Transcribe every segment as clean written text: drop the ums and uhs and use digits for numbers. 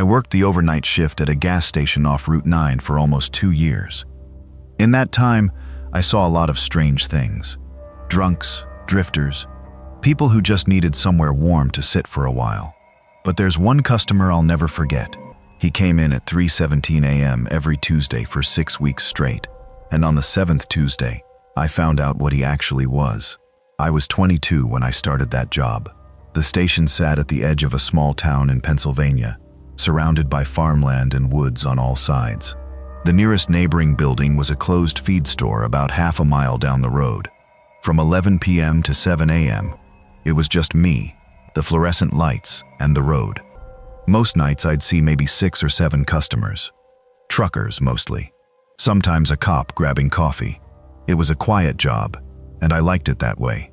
worked the overnight shift at a gas station off Route 9 for almost 2 years. In that time, I saw a lot of strange things. Drunks, drifters, people who just needed somewhere warm to sit for a while. But there's one customer I'll never forget. He came in at 3:17 a.m. every Tuesday for 6 weeks straight. And on the 7th Tuesday, I found out what he actually was. I was 22 when I started that job. The station sat at the edge of a small town in Pennsylvania, surrounded by farmland and woods on all sides. The nearest neighboring building was a closed feed store about half a mile down the road. From 11 p.m. to 7 a.m., it was just me, the fluorescent lights, and the road. Most nights I'd see maybe 6 or 7 customers. Truckers, mostly. Sometimes a cop grabbing coffee. It was a quiet job, and I liked it that way.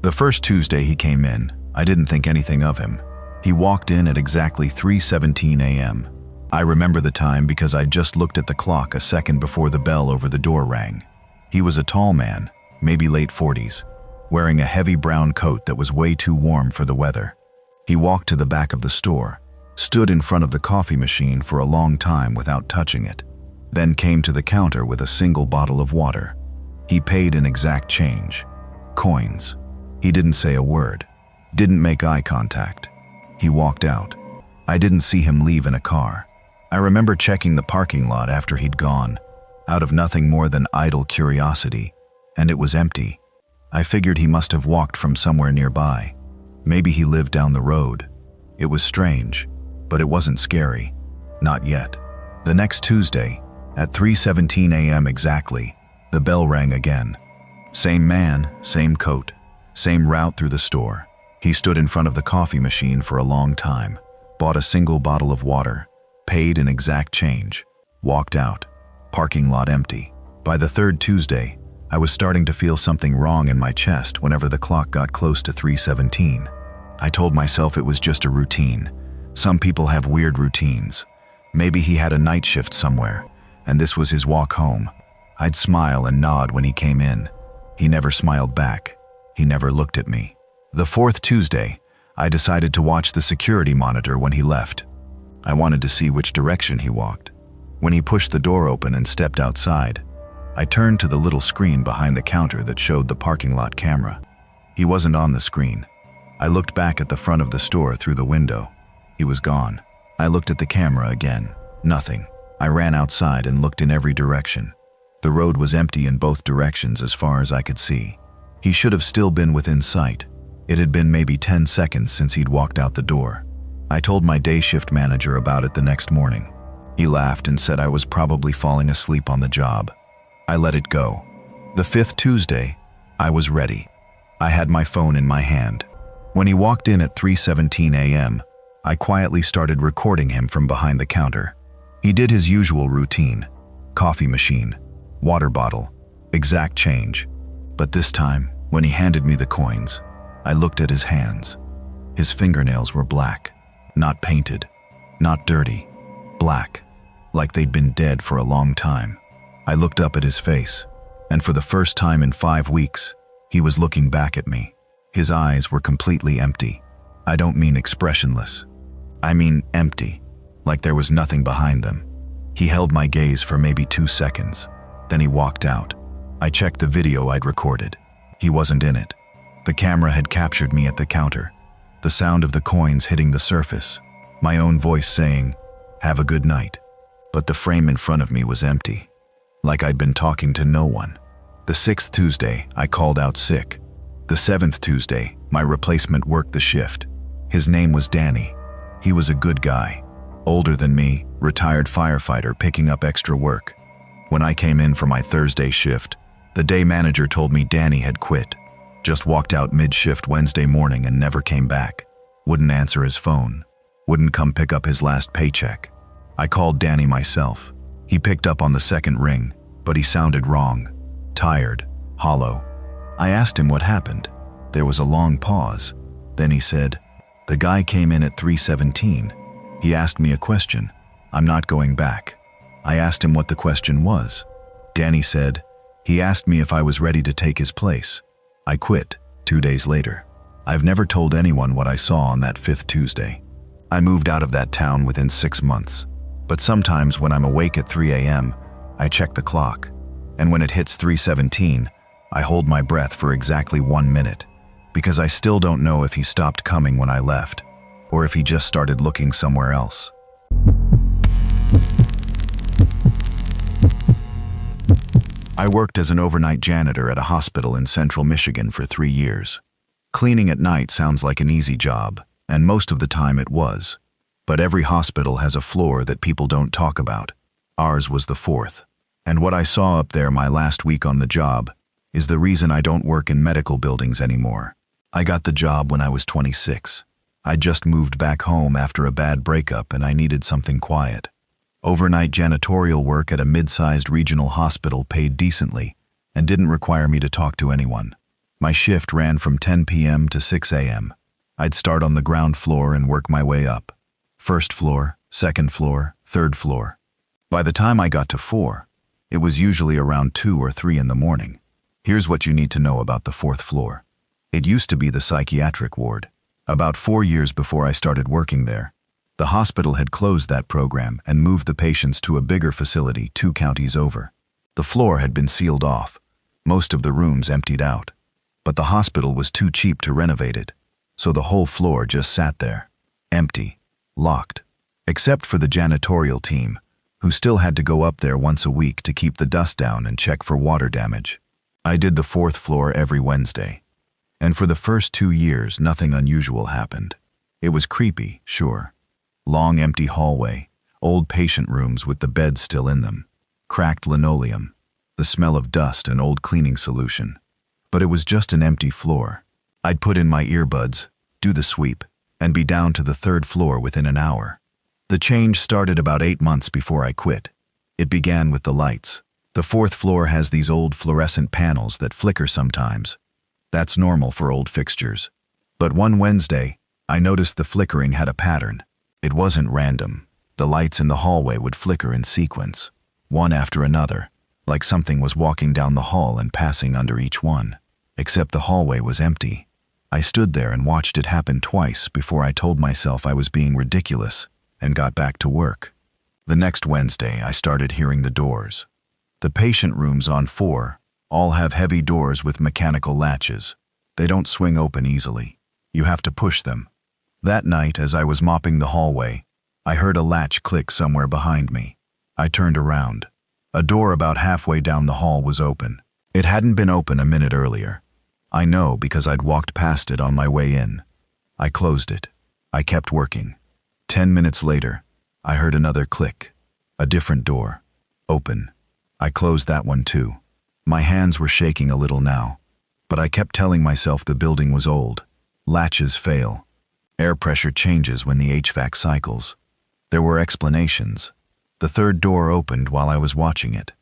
The first Tuesday he came in, I didn't think anything of him. He walked in at exactly 3:17 a.m. I remember the time because I just looked at the clock a second before the bell over the door rang. He was a tall man, maybe late 40s, wearing a heavy brown coat that was way too warm for the weather. He walked to the back of the store, stood in front of the coffee machine for a long time without touching it, then came to the counter with a single bottle of water. He paid in exact change, coins. He didn't say a word, didn't make eye contact. He walked out. I didn't see him leave in a car. I remember checking the parking lot after he'd gone, out of nothing more than idle curiosity, and it was empty. I figured he must have walked from somewhere nearby. Maybe he lived down the road. It was strange, but it wasn't scary. Not yet. The next Tuesday, at 3:17 a.m. exactly, the bell rang again. Same man, same coat, same route through the store. He stood in front of the coffee machine for a long time, bought a single bottle of water, paid in exact change, walked out. Parking lot empty. By the third Tuesday, I was starting to feel something wrong in my chest whenever the clock got close to 3:17. I told myself it was just a routine. Some people have weird routines. Maybe he had a night shift somewhere, and this was his walk home. I'd smile and nod when he came in. He never smiled back. He never looked at me. The fourth Tuesday, I decided to watch the security monitor when he left. I wanted to see which direction he walked. When he pushed the door open and stepped outside, I turned to the little screen behind the counter that showed the parking lot camera. He wasn't on the screen. I looked back at the front of the store through the window. He was gone. I looked at the camera again. Nothing. I ran outside and looked in every direction. The road was empty in both directions as far as I could see. He should have still been within sight. It had been maybe 10 seconds since he'd walked out the door. I told my day shift manager about it the next morning. He laughed and said I was probably falling asleep on the job. I let it go. The fifth Tuesday, I was ready. I had my phone in my hand. When he walked in at 3:17 a.m., I quietly started recording him from behind the counter. He did his usual routine: coffee machine, water bottle, exact change. But this time, when he handed me the coins, I looked at his hands. His fingernails were black, not painted, not dirty, black, like they'd been dead for a long time. I looked up at his face, and for the first time in 5 weeks, he was looking back at me. His eyes were completely empty. I don't mean expressionless. I mean empty, like there was nothing behind them. He held my gaze for maybe 2 seconds. Then he walked out. I checked the video I'd recorded. He wasn't in it. The camera had captured me at the counter. The sound of the coins hitting the surface. My own voice saying, "Have a good night." But the frame in front of me was empty, like I'd been talking to no one. The 6th Tuesday, I called out sick. The 7th Tuesday, my replacement worked the shift. His name was Danny. He was a good guy. Older than me, retired firefighter picking up extra work. When I came in for my Thursday shift, the day manager told me Danny had quit. Just walked out mid-shift Wednesday morning and never came back. Wouldn't answer his phone. Wouldn't come pick up his last paycheck. I called Danny myself. He picked up on the second ring, but he sounded wrong. Tired, hollow. I asked him what happened. There was a long pause. Then he said, "The guy came in at 3:17. He asked me a question. I'm not going back." I asked him what the question was. Danny said, "He asked me if I was ready to take his place. I quit 2 days later." I've never told anyone what I saw on that 5th Tuesday. I moved out of that town within 6 months. But sometimes when I'm awake at 3 a.m., I check the clock. And when it hits 3:17, I hold my breath for exactly 1 minute, because I still don't know if he stopped coming when I left, or if he just started looking somewhere else. I worked as an overnight janitor at a hospital in central Michigan for 3 years. Cleaning at night sounds like an easy job, and most of the time it was. But every hospital has a floor that people don't talk about. Ours was the 4th. And what I saw up there my last week on the job is the reason I don't work in medical buildings anymore. I got the job when I was 26. I'd just moved back home after a bad breakup and I needed something quiet. Overnight janitorial work at a mid-sized regional hospital paid decently and didn't require me to talk to anyone. My shift ran from 10 p.m. to 6 a.m. I'd start on the ground floor and work my way up. First floor, second floor, third floor. By the time I got to 4, it was usually around 2 or 3 in the morning. Here's what you need to know about the 4th floor. It used to be the psychiatric ward. About 4 years before I started working there, the hospital had closed that program and moved the patients to a bigger facility 2 counties over. The floor had been sealed off, most of the rooms emptied out. But the hospital was too cheap to renovate it, so the whole floor just sat there, empty, locked, except for the janitorial team, who still had to go up there once a week to keep the dust down and check for water damage. I did the 4th floor every Wednesday, and for the first 2 years nothing unusual happened. It was creepy, sure. Long empty hallway, old patient rooms with the beds still in them, cracked linoleum, the smell of dust and old cleaning solution. But it was just an empty floor. I'd put in my earbuds, do the sweep, and be down to the 3rd floor within an hour. The change started about 8 months before I quit. It began with the lights. The 4th floor has these old fluorescent panels that flicker sometimes. That's normal for old fixtures. But one Wednesday, I noticed the flickering had a pattern. It wasn't random. The lights in the hallway would flicker in sequence, one after another, like something was walking down the hall and passing under each one. Except the hallway was empty. I stood there and watched it happen twice before I told myself I was being ridiculous and got back to work. The next Wednesday, I started hearing the doors. The patient rooms on 4 all have heavy doors with mechanical latches. They don't swing open easily. You have to push them. That night, as I was mopping the hallway, I heard a latch click somewhere behind me. I turned around. A door about halfway down the hall was open. It hadn't been open a minute earlier. I know because I'd walked past it on my way in. I closed it. I kept working. 10 minutes later, I heard another click. A different door. Open. I closed that one too. My hands were shaking a little now, but I kept telling myself the building was old. Latches fail. Air pressure changes when the HVAC cycles. There were explanations. The 3rd door opened while I was watching it.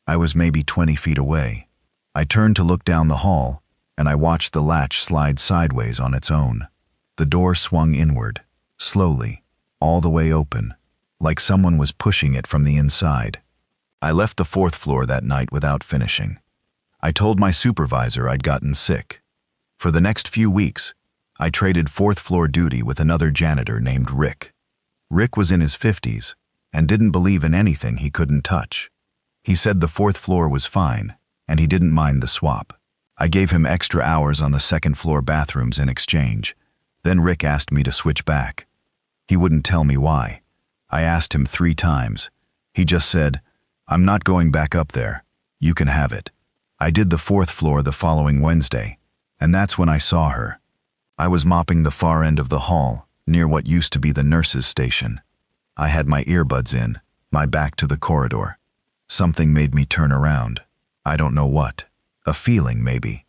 I was maybe 20 feet away. I turned to look down the hall, and I watched the latch slide sideways on its own. The door swung inward, slowly, all the way open, like someone was pushing it from the inside. I left the 4th floor that night without finishing. I told my supervisor I'd gotten sick. For the next few weeks, I traded 4th floor duty with another janitor named Rick. Rick was in his 50s and didn't believe in anything he couldn't touch. He said the 4th floor was fine, and he didn't mind the swap. I gave him extra hours on the 2nd floor bathrooms in exchange. Then Rick asked me to switch back. He wouldn't tell me why. I asked him 3 times. He just said, "I'm not going back up there. You can have it." I did the 4th floor the following Wednesday, and that's when I saw her. I was mopping the far end of the hall, near what used to be the nurse's station. I had my earbuds in, my back to the corridor. Something made me turn around. I don't know what. A feeling, maybe.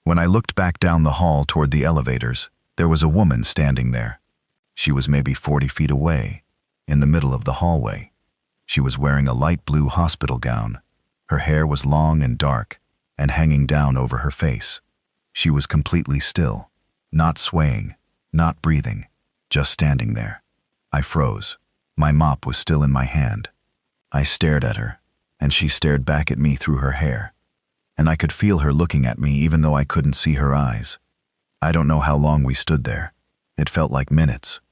When I looked back down the hall toward the elevators, there was a woman standing there. She was maybe 40 feet away, in the middle of the hallway. She was wearing a light blue hospital gown. Her hair was long and dark, and hanging down over her face. She was completely still, not swaying, not breathing, just standing there. I froze. My mop was still in my hand. I stared at her, and she stared back at me through her hair. And I could feel her looking at me even though I couldn't see her eyes. I don't know how long we stood there. It felt like minutes.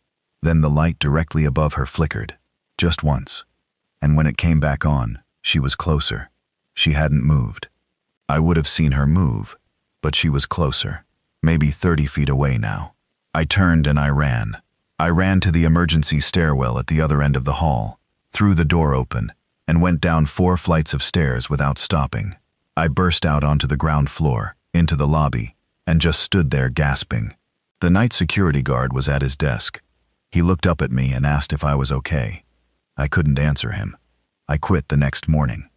Then the light directly above her flickered, just once. And when it came back on, she was closer. She hadn't moved. I would have seen her move, but she was closer, maybe 30 feet away now. I turned and I ran. I ran to the emergency stairwell at the other end of the hall, threw the door open, and went down 4 flights of stairs without stopping. I burst out onto the ground floor, into the lobby, and just stood there gasping. The night security guard was at his desk. He looked up at me and asked if I was okay. I couldn't answer him. I quit the next morning.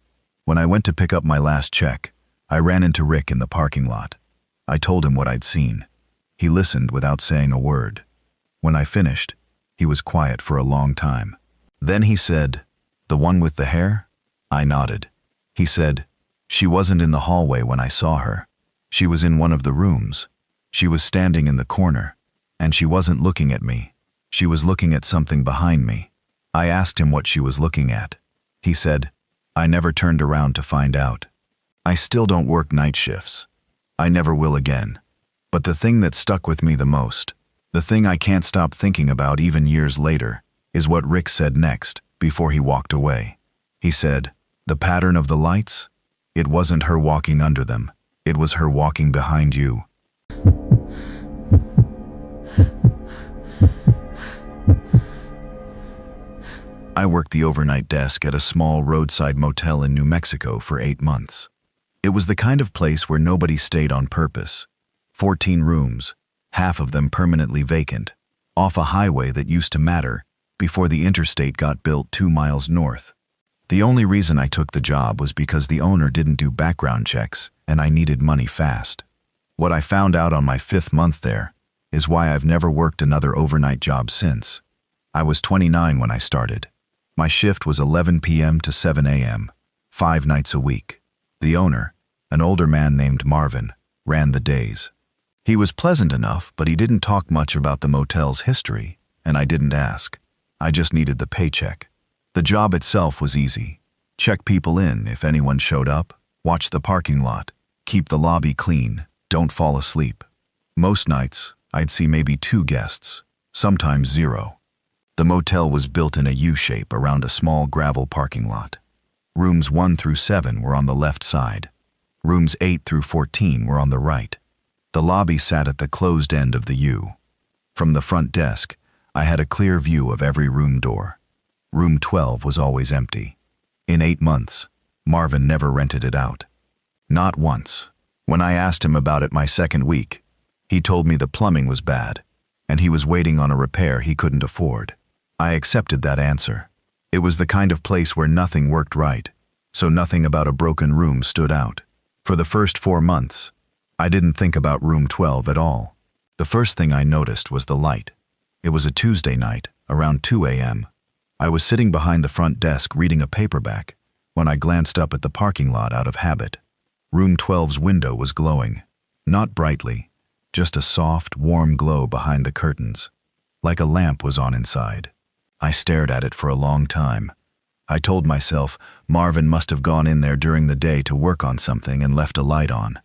When I went to pick up my last check, I ran into Rick in the parking lot. I told him what I'd seen. He listened without saying a word. When I finished, he was quiet for a long time. Then he said, "The one with the hair?" I nodded. He said, "She wasn't in the hallway when I saw her. She was in one of the rooms. She was standing in the corner, and she wasn't looking at me. She was looking at something behind me." I asked him what she was looking at. He said, "I never turned around to find out. I still don't work night shifts. I never will again. But the thing that stuck with me the most, the thing I can't stop thinking about even years later, is what Rick said next, before he walked away. He said, "The pattern of the lights? It wasn't her walking under them. It was her walking behind you." I worked the overnight desk at a small roadside motel in New Mexico for 8 months. It was the kind of place where nobody stayed on purpose. 14 rooms, half of them permanently vacant, off a highway that used to matter before the interstate got built 2 miles north. The only reason I took the job was because the owner didn't do background checks and I needed money fast. What I found out on my 5th month there is why I've never worked another overnight job since. I was 29 when I started. My shift was 11 p.m. to 7 a.m., 5 nights a week. The owner, an older man named Marvin, ran the days. He was pleasant enough, but he didn't talk much about the motel's history, and I didn't ask. I just needed the paycheck. The job itself was easy. Check people in if anyone showed up, watch the parking lot, keep the lobby clean, don't fall asleep. Most nights, I'd see maybe 2 guests, sometimes 0. The motel was built in a U-shape around a small gravel parking lot. Rooms 1 through 7 were on the left side. Rooms 8 through 14 were on the right. The lobby sat at the closed end of the U. From the front desk, I had a clear view of every room door. Room 12 was always empty. In 8 months, Marvin never rented it out. Not once. When I asked him about it my 2nd week, he told me the plumbing was bad, and he was waiting on a repair he couldn't afford. I accepted that answer. It was the kind of place where nothing worked right, so nothing about a broken room stood out. For the first 4 months, I didn't think about room 12 at all. The first thing I noticed was the light. It was a Tuesday night, around 2 a.m. I was sitting behind the front desk reading a paperback when I glanced up at the parking lot out of habit. Room 12's window was glowing, not brightly, just a soft, warm glow behind the curtains, like a lamp was on inside. I stared at it for a long time. I told myself Marvin must have gone in there during the day to work on something and left a light on.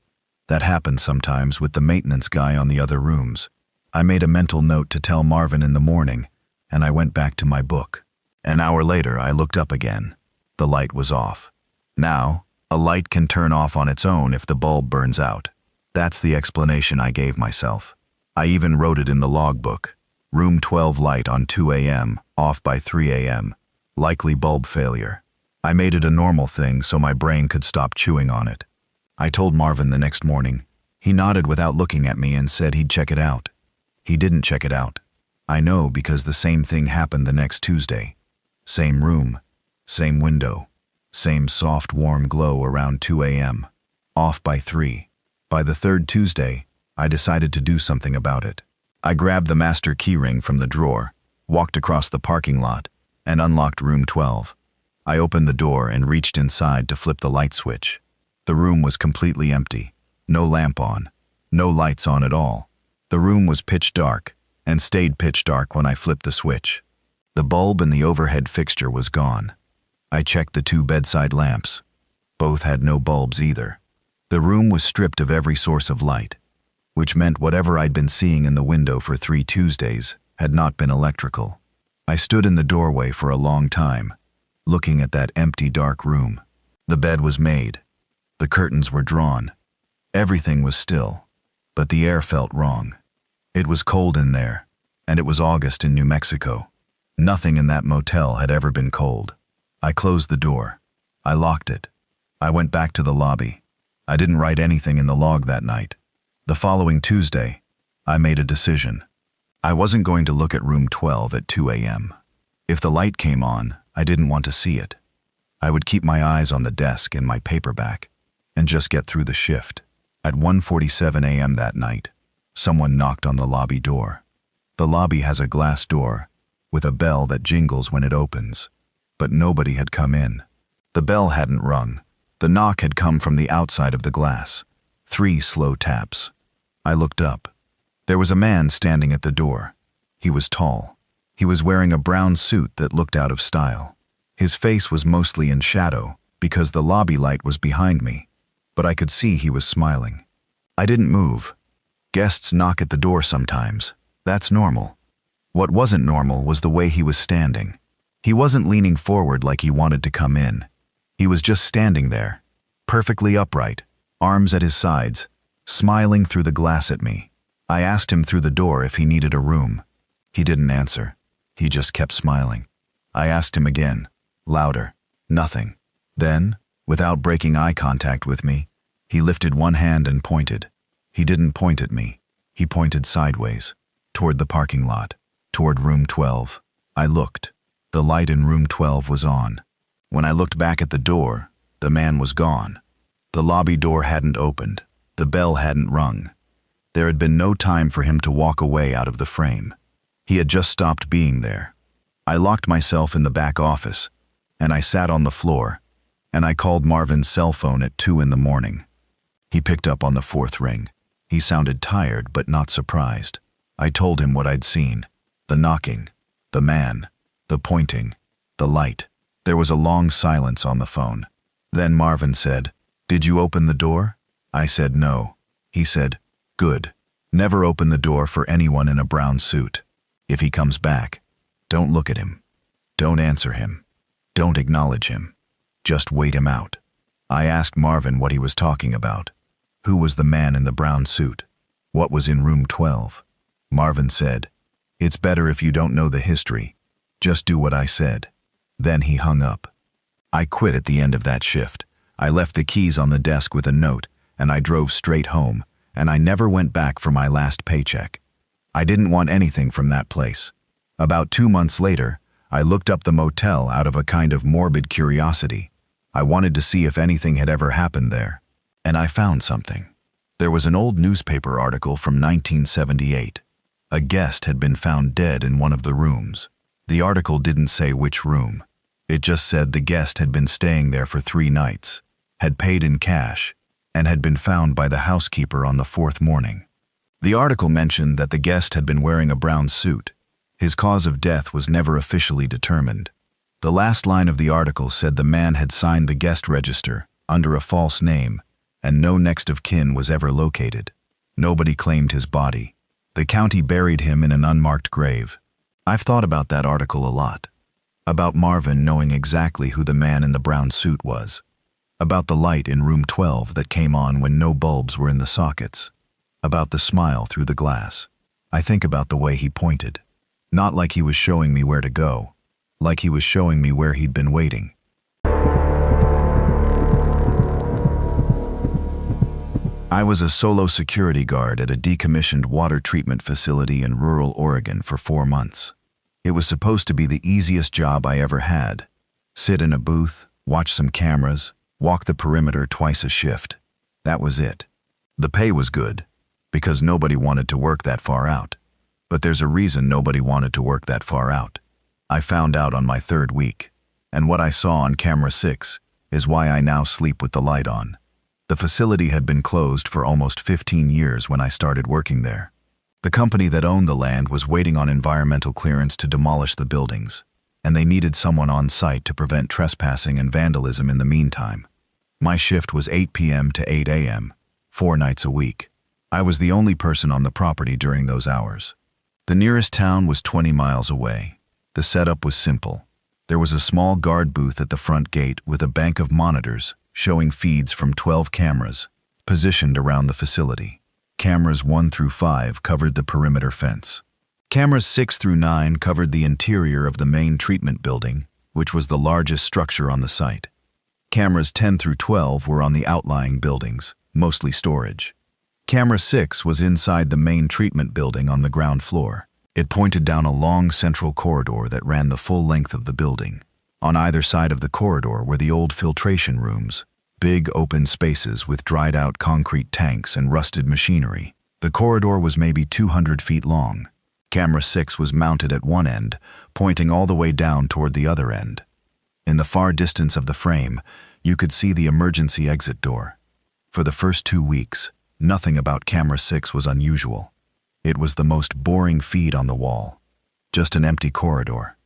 That happened sometimes with the maintenance guy on the other rooms. I made a mental note to tell Marvin in the morning, and I went back to my book. An hour later, I looked up again. The light was off. Now, a light can turn off on its own if the bulb burns out. That's the explanation I gave myself. I even wrote it in the logbook. Room 12 light on 2 a.m., off by 3 a.m. Likely bulb failure. I made it a normal thing so my brain could stop chewing on it. I told Marvin the next morning. He nodded without looking at me and said he'd check it out. He didn't check it out. I know because the same thing happened the next Tuesday. Same room, same window, same soft warm glow around 2 a.m., off by 3. By the 3rd Tuesday, I decided to do something about it. I grabbed the master keyring from the drawer, walked across the parking lot, and unlocked room 12. I opened the door and reached inside to flip the light switch. The room was completely empty. No lamp on. No lights on at all. The room was pitch dark, and stayed pitch dark when I flipped the switch. The bulb in the overhead fixture was gone. I checked the 2 bedside lamps. Both had no bulbs either. The room was stripped of every source of light, which meant whatever I'd been seeing in the window for 3 Tuesdays had not been electrical. I stood in the doorway for a long time, looking at that empty, dark room. The bed was made. The curtains were drawn. Everything was still, but the air felt wrong. It was cold in there, and it was August in New Mexico. Nothing in that motel had ever been cold. I closed the door. I locked it. I went back to the lobby. I didn't write anything in the log that night. The following Tuesday, I made a decision. I wasn't going to look at room 12 at 2 a.m. If the light came on, I didn't want to see it. I would keep my eyes on the desk and my paperback and just get through the shift. At 1:47 a.m. that night, someone knocked on the lobby door. The lobby has a glass door with a bell that jingles when it opens, but nobody had come in. The bell hadn't rung. The knock had come from the outside of the glass. 3 slow taps. I looked up. There was a man standing at the door. He was tall. He was wearing a brown suit that looked out of style. His face was mostly in shadow because the lobby light was behind me, but I could see he was smiling. I didn't move. Guests knock at the door sometimes. That's normal. What wasn't normal was the way he was standing. He wasn't leaning forward like he wanted to come in. He was just standing there, perfectly upright, arms at his sides, smiling through the glass at me. I asked him through the door if he needed a room. He didn't answer. He just kept smiling. I asked him again, louder. Nothing. Then, without breaking eye contact with me, he lifted one hand and pointed. He didn't point at me. He pointed sideways, toward the parking lot, toward room 12. I looked. The light in room 12 was on. When I looked back at the door, the man was gone. The lobby door hadn't opened. The bell hadn't rung. There had been no time for him to walk away out of the frame. He had just stopped being there. I locked myself in the back office, and I sat on the floor, and I called Marvin's cell phone at 2 in the morning. He picked up on the 4th ring. He sounded tired but not surprised. I told him what I'd seen. The knocking, the man, the pointing, the light. There was a long silence on the phone. Then Marvin said, "Did you open the door?" I said no. He said, "Good. Never open the door for anyone in a brown suit. If he comes back, don't look at him. Don't answer him. Don't acknowledge him. Just wait him out." I asked Marvin what he was talking about. Who was the man in the brown suit? What was in room 12? Marvin said, "It's better if you don't know the history. Just do what I said." Then he hung up. I quit at the end of that shift. I left the keys on the desk with a note, and I drove straight home, and I never went back for my last paycheck. I didn't want anything from that place. About 2 months later, I looked up the motel out of a kind of morbid curiosity. I wanted to see if anything had ever happened there. And I found something. There was an old newspaper article from 1978. A guest had been found dead in one of the rooms. The article didn't say which room. It just said the guest had been staying there for 3 nights, had paid in cash, and had been found by the housekeeper on the 4th morning. The article mentioned that the guest had been wearing a brown suit. His cause of death was never officially determined. The last line of the article said the man had signed the guest register under a false name, and no next of kin was ever located. Nobody claimed his body. The county buried him in an unmarked grave. I've thought about that article a lot. About Marvin knowing exactly who the man in the brown suit was. About the light in room 12 that came on when no bulbs were in the sockets. About the smile through the glass. I think about the way he pointed. Not like he was showing me where to go. Like he was showing me where he'd been waiting. I was a solo security guard at a decommissioned water treatment facility in rural Oregon for 4 months. It was supposed to be the easiest job I ever had. Sit in a booth, watch some cameras, walk the perimeter twice a shift. That was it. The pay was good, because nobody wanted to work that far out. But there's a reason nobody wanted to work that far out. I found out on my 3rd week, and what I saw on camera 6 is why I now sleep with the light on. The facility had been closed for almost 15 years when I started working there. The company that owned the land was waiting on environmental clearance to demolish the buildings, and they needed someone on site to prevent trespassing and vandalism in the meantime. My shift was 8 p.m. to 8 a.m., 4 nights a week. I was the only person on the property during those hours. The nearest town was 20 miles away. The setup was simple. There was a small guard booth at the front gate with a bank of monitors showing feeds from 12 cameras positioned around the facility. Cameras 1 through 5 covered the perimeter fence. Cameras 6 through 9 covered the interior of the main treatment building, which was the largest structure on the site. Cameras 10 through 12 were on the outlying buildings, mostly storage. Camera 6 was inside the main treatment building on the ground floor. It pointed down a long central corridor that ran the full length of the building. On either side of the corridor were the old filtration rooms, big open spaces with dried-out concrete tanks and rusted machinery. The corridor was maybe 200 feet long. Camera 6 was mounted at one end, pointing all the way down toward the other end. In the far distance of the frame, you could see the emergency exit door. For the first 2 weeks, nothing about Camera 6 was unusual. It was the most boring feed on the wall. Just an empty corridor.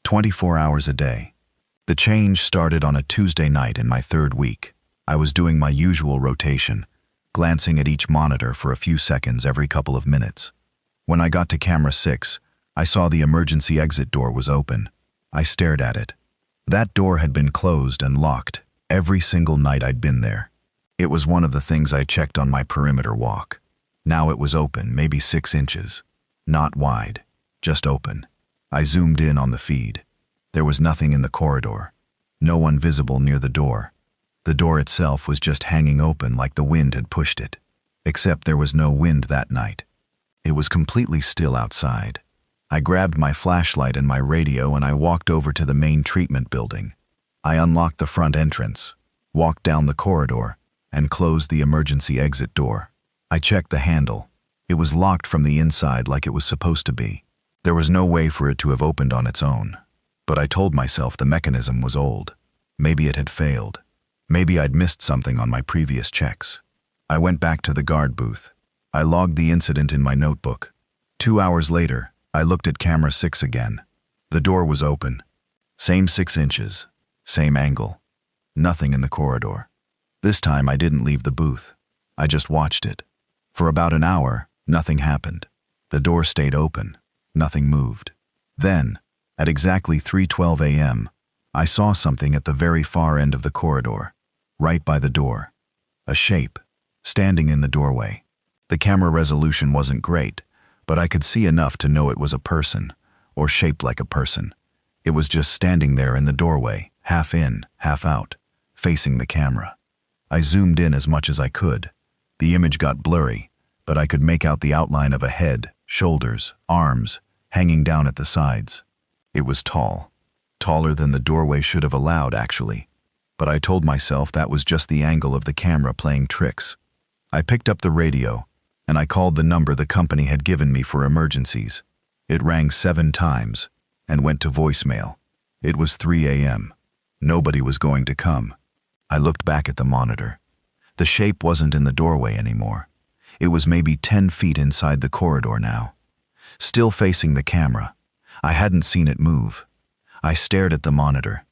24 hours a day. The change started on a Tuesday night in my 3rd week. I was doing my usual rotation, glancing at each monitor for a few seconds every couple of minutes. When I got to Camera 6, I saw the emergency exit door was open. I stared at it. That door had been closed and locked every single night I'd been there. It was one of the things I checked on my perimeter walk. Now it was open, maybe 6 inches. Not wide, just open. I zoomed in on the feed. There was nothing in the corridor. No one visible near the door. The door itself was just hanging open like the wind had pushed it. Except there was no wind that night. It was completely still outside. I grabbed my flashlight and my radio and I walked over to the main treatment building. I unlocked the front entrance, walked down the corridor, and closed the emergency exit door. I checked the handle. It was locked from the inside like it was supposed to be. There was no way for it to have opened on its own. But I told myself the mechanism was old. Maybe it had failed. Maybe I'd missed something on my previous checks. I went back to the guard booth. I logged the incident in my notebook. 2 hours later, I looked at Camera 6 again. The door was open. Same 6 inches. Same angle. Nothing in the corridor. This time I didn't leave the booth. I just watched it. For about an hour, nothing happened. The door stayed open. Nothing moved. Then, at exactly 3:12 a.m., I saw something at the very far end of the corridor, right by the door. A shape, standing in the doorway. The camera resolution wasn't great, but I could see enough to know it was a person, or shaped like a person. It was just standing there in the doorway, half in, half out, facing the camera. I zoomed in as much as I could. The image got blurry, but I could make out the outline of a head, shoulders, arms, hanging down at the sides. It was tall. Taller than the doorway should have allowed, actually. But I told myself that was just the angle of the camera playing tricks. I picked up the radio, and I called the number the company had given me for emergencies. It rang 7 times, and went to voicemail. It was 3 a.m. Nobody was going to come. I looked back at the monitor. The shape wasn't in the doorway anymore. It was maybe 10 feet inside the corridor now. Still facing the camera. I hadn't seen it move. I stared at the monitor.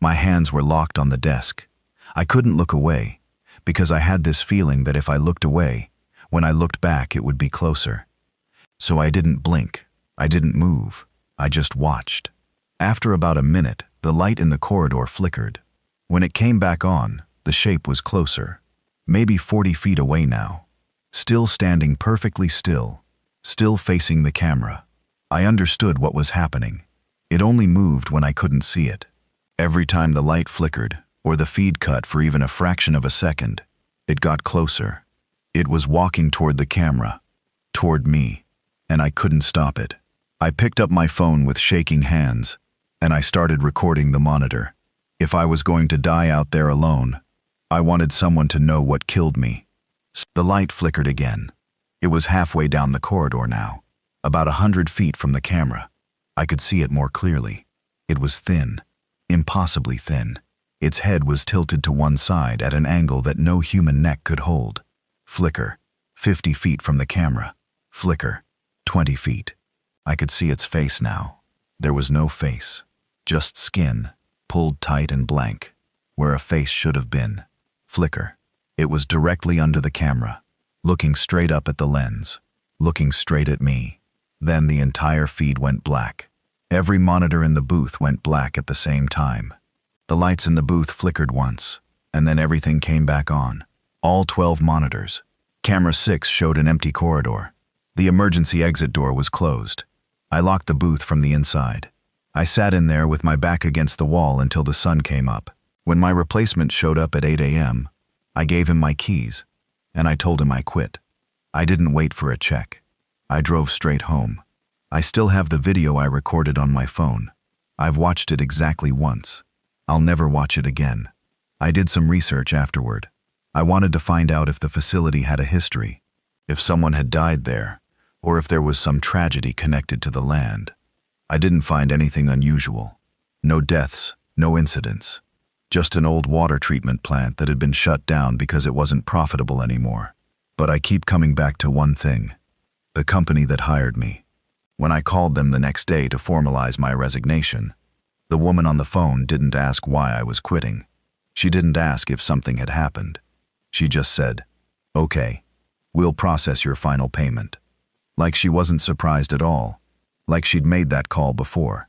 My hands were locked on the desk. I couldn't look away, because I had this feeling that if I looked away, when I looked back it would be closer. So I didn't blink. I didn't move. I just watched. After about a minute, the light in the corridor flickered. When it came back on, the shape was closer. Maybe 40 feet away now. Still standing perfectly still. Still facing the camera. I understood what was happening. It only moved when I couldn't see it. Every time the light flickered, or the feed cut for even a fraction of a second, it got closer. It was walking toward the camera, toward me, and I couldn't stop it. I picked up my phone with shaking hands, and I started recording the monitor. If I was going to die out there alone, I wanted someone to know what killed me. The light flickered again. It was halfway down the corridor now, about 100 feet from the camera. I could see it more clearly. It was thin, impossibly thin. Its head was tilted to one side at an angle that no human neck could hold. Flicker, 50 feet from the camera. Flicker, 20 feet. I could see its face now. There was no face, just skin, pulled tight and blank, where a face should have been. Flicker. It was directly under the camera, looking straight up at the lens, looking straight at me. Then the entire feed went black. Every monitor in the booth went black at the same time. The lights in the booth flickered once, and then everything came back on. All 12 monitors. Camera 6 showed an empty corridor. The emergency exit door was closed. I locked the booth from the inside. I sat in there with my back against the wall until the sun came up. When my replacement showed up at 8 a.m., I gave him my keys, and I told him I quit. I didn't wait for a check. I drove straight home. I still have the video I recorded on my phone. I've watched it exactly once. I'll never watch it again. I did some research afterward. I wanted to find out if the facility had a history, if someone had died there, or if there was some tragedy connected to the land. I didn't find anything unusual. No deaths, no incidents. Just an old water treatment plant that had been shut down because it wasn't profitable anymore. But I keep coming back to one thing: the company that hired me. When I called them the next day to formalize my resignation, the woman on the phone didn't ask why I was quitting. She didn't ask if something had happened. She just said, "Okay, we'll process your final payment." Like she wasn't surprised at all. Like she'd made that call before.